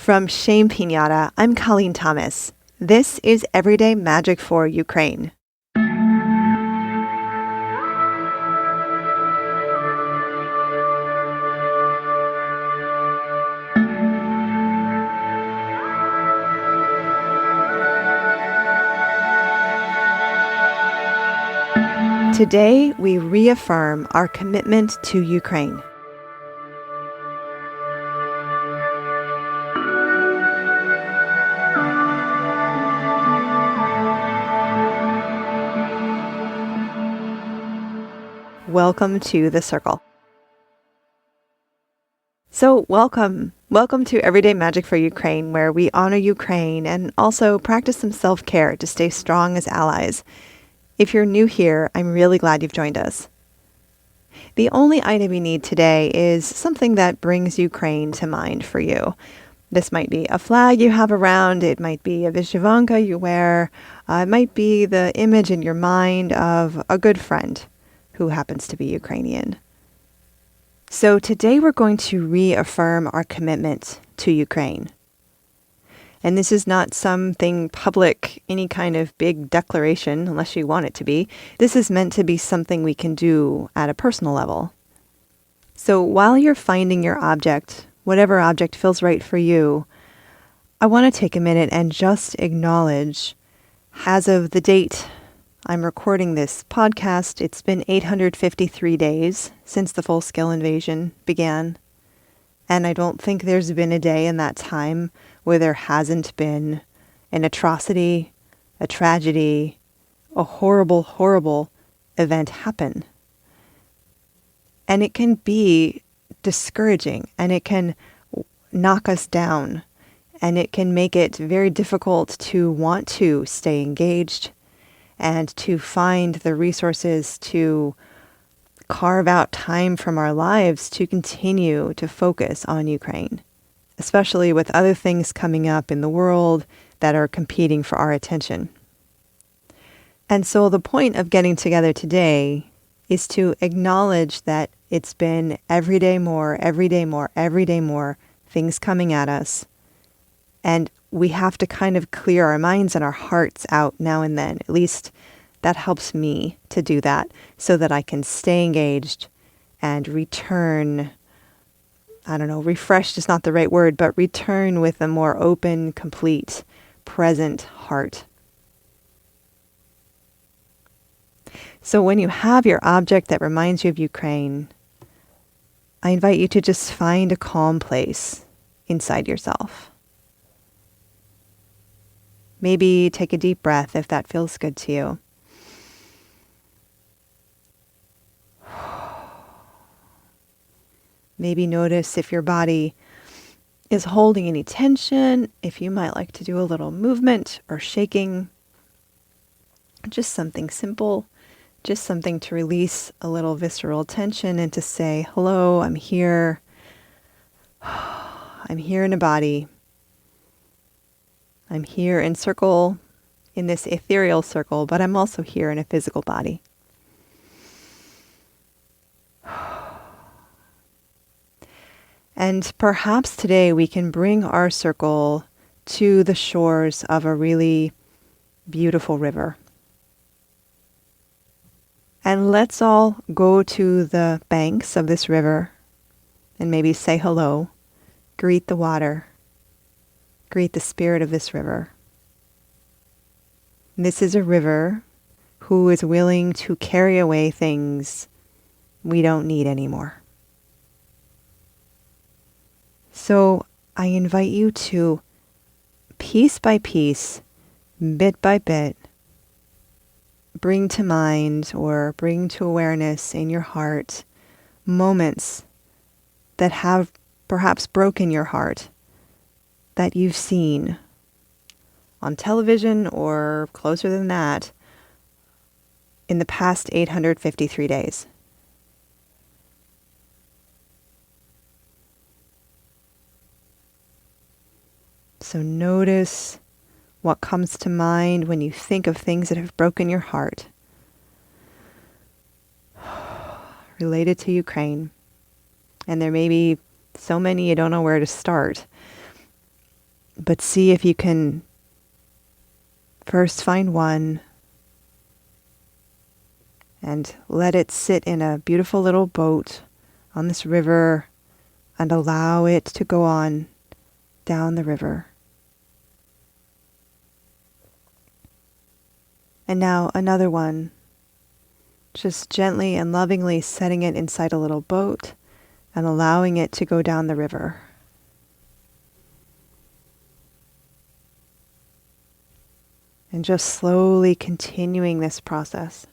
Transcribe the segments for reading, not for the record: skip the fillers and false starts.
From Shame Pinata, I'm Colleen Thomas. This is Everyday Magic for Ukraine. Today, we reaffirm our commitment to Ukraine. Welcome to the circle. So welcome to Everyday Magic for Ukraine, where we honor Ukraine and also practice some self-care to stay strong as allies. If you're new here, I'm really glad you've joined us. The only item you need today is something that brings Ukraine to mind for you. This might be a flag you have around, it might be a vyshyvanka you wear, it might be the image in your mind of a good friend who happens to be Ukrainian. So today we're going to reaffirm our commitment to Ukraine. And this is not something public, any kind of big declaration, unless you want it to be. This is meant to be something we can do at a personal level. So while you're finding your object, whatever object feels right for you, I want to take a minute and just acknowledge, as of the date I'm recording this podcast, it's been 853 days since the full-scale invasion began. And I don't think there's been a day in that time where there hasn't been an atrocity, a tragedy, a horrible, horrible event happen. And it can be discouraging, and it can knock us down, and it can make it very difficult to want to stay engaged and to find the resources to carve out time from our lives to continue to focus on Ukraine, especially with other things coming up in the world that are competing for our attention. And so the point of getting together today is to acknowledge that it's been every day more things coming at us. And we have to kind of clear our minds and our hearts out now and then. At least that helps me to do that so that I can stay engaged and return, refreshed is not the right word, but return with a more open, complete, present heart. So when you have your object that reminds you of Ukraine, I invite you to just find a calm place inside yourself. Maybe take a deep breath if that feels good to you. Maybe notice if your body is holding any tension, if you might like to do a little movement or shaking. Just something simple, just something to release a little visceral tension and to say, hello, I'm here. I'm here in a body. I'm here in this ethereal circle, but I'm also here in a physical body. And perhaps today we can bring our circle to the shores of a really beautiful river. And let's all go to the banks of this river and maybe say hello, greet the water. Greet the spirit of this river. This is a river who is willing to carry away things we don't need anymore. So I invite you to, piece by piece, bit by bit, bring to mind or bring to awareness in your heart moments that have perhaps broken your heart, that you've seen on television or closer than that in the past 853 days. So notice what comes to mind when you think of things that have broken your heart related to Ukraine. And there may be so many you don't know where to start. But see if you can first find one and let it sit in a beautiful little boat on this river and allow it to go on down the river. And now another one, just gently and lovingly setting it inside a little boat and allowing it to go down the river. And just slowly continuing this process.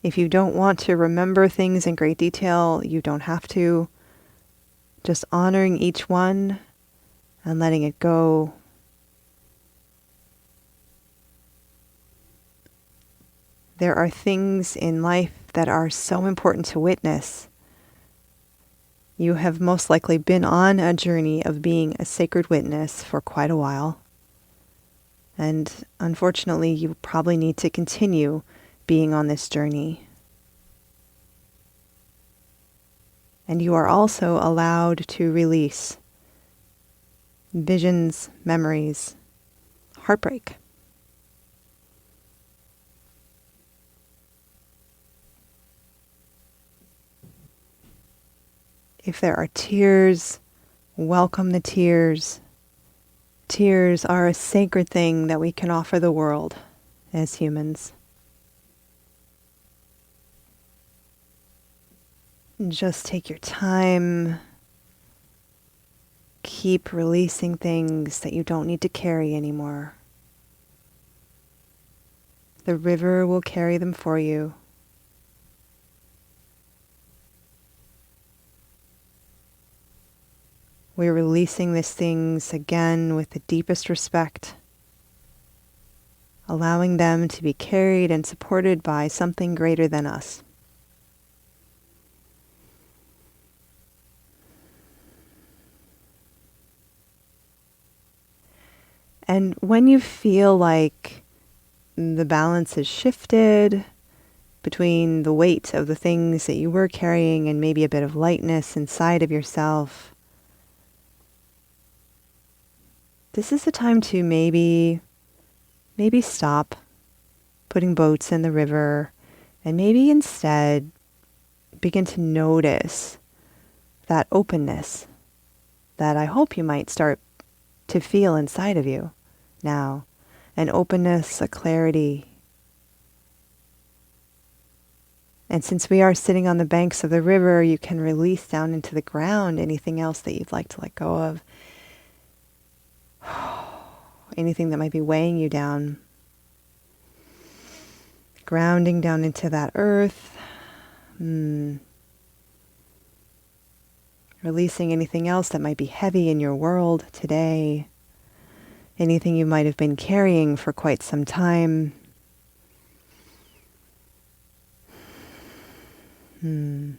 If you don't want to remember things in great detail, you don't have to. Just honoring each one and letting it go. There are things in life that are so important to witness. You have most likely been on a journey of being a sacred witness for quite a while. And unfortunately, you probably need to continue being on this journey. And you are also allowed to release visions, memories, heartbreak. If there are tears, welcome the tears. Tears are a sacred thing that we can offer the world as humans. Just take your time. Keep releasing things that you don't need to carry anymore. The river will carry them for you. We're releasing these things again with the deepest respect, allowing them to be carried and supported by something greater than us. And when you feel like the balance has shifted between the weight of the things that you were carrying and maybe a bit of lightness inside of yourself, this is the time to maybe stop putting boats in the river and maybe instead begin to notice that openness that I hope you might start to feel inside of you now. An openness, a clarity. And since we are sitting on the banks of the river, you can release down into the ground anything else that you'd like to let go of. Anything that might be weighing you down. Grounding down into that earth. Releasing anything else that might be heavy in your world today. Anything you might have been carrying for quite some time. And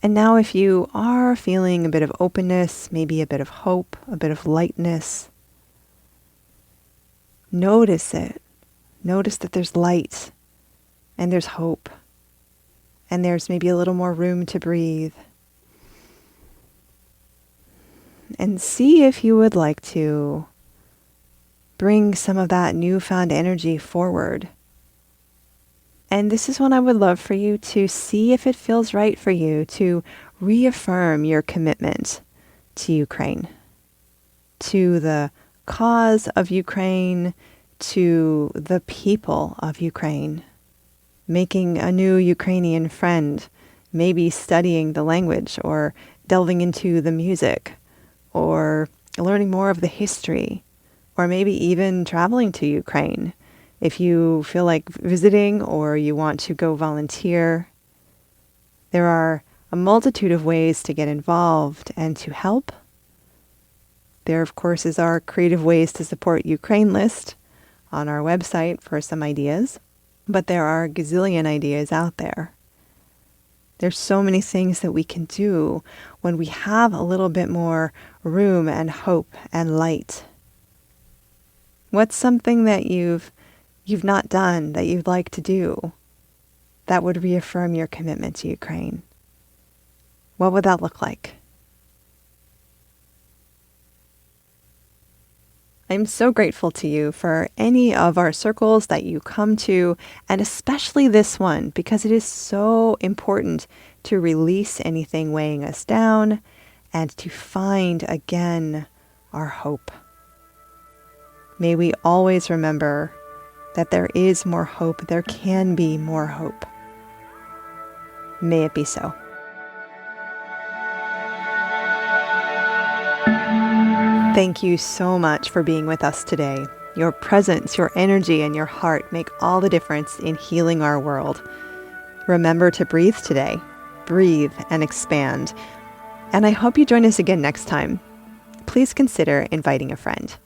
now if you are feeling a bit of openness, maybe a bit of hope, a bit of lightness, notice it. Notice that there's light and there's hope and there's maybe a little more room to breathe. And see if you would like to bring some of that newfound energy forward. And this is when I would love for you to see if it feels right for you to reaffirm your commitment to Ukraine, to the cause of Ukraine, to the people of Ukraine, making a new Ukrainian friend, maybe studying the language or delving into the music or learning more of the history, or maybe even traveling to Ukraine. If you feel like visiting or you want to go volunteer, there are a multitude of ways to get involved and to help. There, of course, is our creative ways to support Ukraine list on our website for some ideas, but there are a gazillion ideas out there. There's so many things that we can do when we have a little bit more room and hope and light. What's something that you've not done that you'd like to do? that would reaffirm your commitment to Ukraine? What would that look like? I'm so grateful to you for any of our circles that you come to, and especially this one, because it is so important to release anything weighing us down and to find again our hope. May we always remember that there is more hope, there can be more hope. May it be so. Thank you so much for being with us today. Your presence, your energy, and your heart make all the difference in healing our world. Remember to breathe today. Breathe and expand. And I hope you join us again next time. Please consider inviting a friend.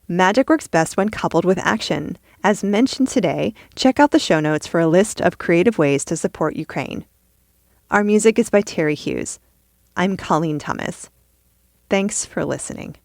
Magic works best when coupled with action. As mentioned today, check out the show notes for a list of creative ways to support Ukraine. Our music is by Terry Hughes. I'm Colleen Thomas. Thanks for listening.